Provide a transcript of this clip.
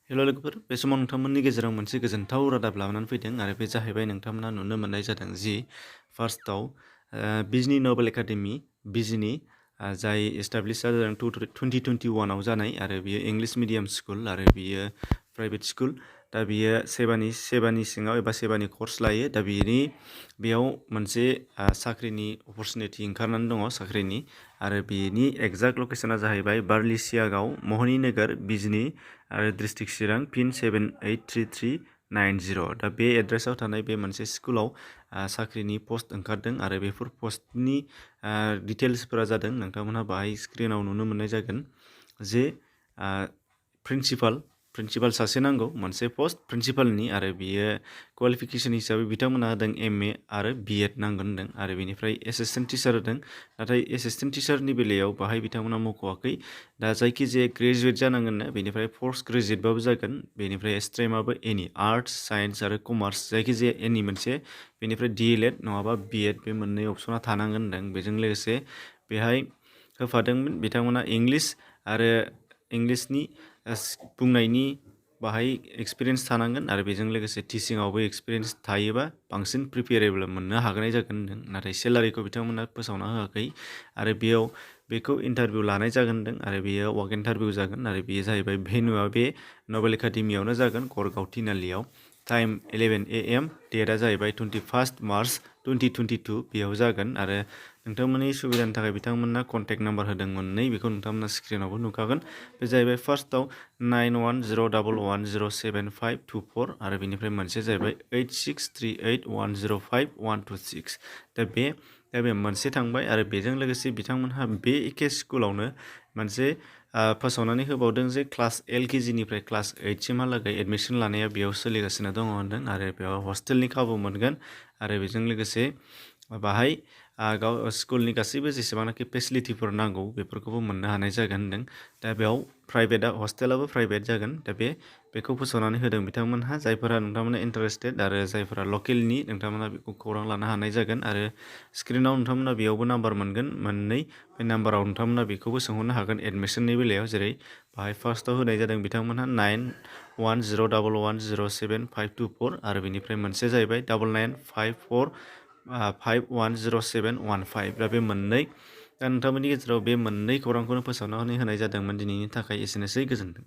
हेल' लोगोफोर, बे समाव नोंथांमोननि गेजेराव मोनसे गोजोनथाव रादाब लानानै फैदों आरो बे जाहैबाय नोंथांमोना नुनो मोननाय जादों जि फार्स्टआव बिजनि नबेल एकाडेमि बिजनि जाय एस्टाब्लिश जादों 2021आव जानाय आरो बियो इंलिश मिडियाम स्कुल आरो बियो प्राइभेट स्कुल। दा बियो सेबानि सिङाव एबा सेबानि कर्स लायो। दा बेयाव मोनसे साख्रिनि अपरचुनिटि ओंखारनानै दङ साख्रिनि आरो बेनि एक्जाक्ट लकेसना जाहैबाय बारलिसियागाव महनि नोगोर बिजनि आरो डिस्ट्रिक्ट चिरां पिन 783390। दा बे एड्रेसाव थानाय बे मोनसे स्कुलाव साख्रिनि पस्ट ओंखारदों आरो बेफोर पस्टनि डिटेल्सफोरा जादों नोंथांमोनहा बाहाय स्क्रिनाव नुनो मोननाय जागोन जे प्रिन्सिपाल सासे नांगौ मोनसे पस्ट प्रिन्सिपालनि आरो बियो क्वालिफिकेसन हिसाबै बिथांमोनहा होदों MA आरो BEd नांगोन होनदों आरो बेनिफ्राय एसिस्टेन्ट टिचार होदों। नाथाय एसिस्टेन्ट टिचारनि बेलायाव बाहाय बिथांमोनहा मख'वाखै। दा जायखिजाया ग्रेजुवेट जानांगोननो, बेनिफ्राय पोस्ट ग्रेजुवेटबाबो जागोन, बेनिफ्राय स्ट्रिमाबो एनि आर्ट्स साइन्स आरो कमार्स जायखिजाया एनि मोनसे, बेनिफ्राय DLED नङाबा BEd बे मोननै अपसना थानांगोन होनदों। बेजों लोगोसे बेहाय होफादोंमोन बिथांमोना इंलिश आरो इंलिशनि बुंनायनि बाहाय एक्सपिरियेन्स थानांगोन आरो बेजों लोगोसे टिचिंआवबो एक्सपिरियेन्स थायोबा बांसिन प्रिपेरेबल मोननो हागोनाय जागोन होनदों। नाथाय सेलारिखौ बिथांमोना फोसावना होआखै आरो बेखौ इन्टारभिउ लानाय जागोन होनदों आरो बेयो वाक इन्टारभिउ जागोन आरो बेयो जाहैबाय भेन्युआ बे नबेल एकाडेमियावनो जागोन गरगाव तिनालियाव। टाइम 11 AM, डेटआ जाहैबाय 21 मार्च 2022 बेयाव जागोन आरो नोंथांमोननि सुबिदानि थाखाय बिथांमोना कन्टेक्ट नाम्बार होदों मोननै, बेखौ नोंथांमोना स्क्रिनावबो नुखागोन। बे जाहैबाय फार्स्टआव 9101117524 आरो बेनिफ्राय मोनसे जाहैबाय 8638105126। दा बे मोनसे थांबाय आरो बेजों लोगोसे बिथांमोनहा बे एखे स्कुलावनो मोनसे फोसावनानै होबावदों जे क्लास LKGनिफ्राय क्लास 8सिमहालागै एडमिसन लानाया बेयाव सोलिगासिनो दङ होनदों आरो बेयाव हस्टेलनि खाबु मोनगोन आरो बेजों लोगोसे बाहाय स्कुलनि गासैबो जेसेबांनाखि फेसिलिटिफोर नांगौ बेफोरखौबो मोननो हानाय जागोन होनदों। दा बेयाव हस्टेलाबो प्राइभेट जागोन। दा बेखौ फोसावनानै होदों बिथांमोनहा। जायफोरा नोंथांमोना इन्टारेस्टेड आरो जायफोरा लकेलनि नोंथांमोना बेखौ खौरां लानो हानाय जागोन आरो स्क्रिनाव नोंथांमोना बेयावबो नाम्बार मोनगोन मोननै। बे नाम्बाराव नोंथांमोना बेखौबो सोंहरनो हागोन एडमिसननि बेलायाव, जेरै बाहाय फार्स्टआव होनाय जादों बिथांमोनहा 9101107524 आरो बेनिफ्राय मोनसे जाहैबाय 9954510715। दा बे मोननै, दा नोंथांमोननि गेजेराव बे मोननै खौरांखौनो फोसावनानै होनाय जादोंमोन। दिनैनि थाखाय एसेनोसै, गोजोन्थों।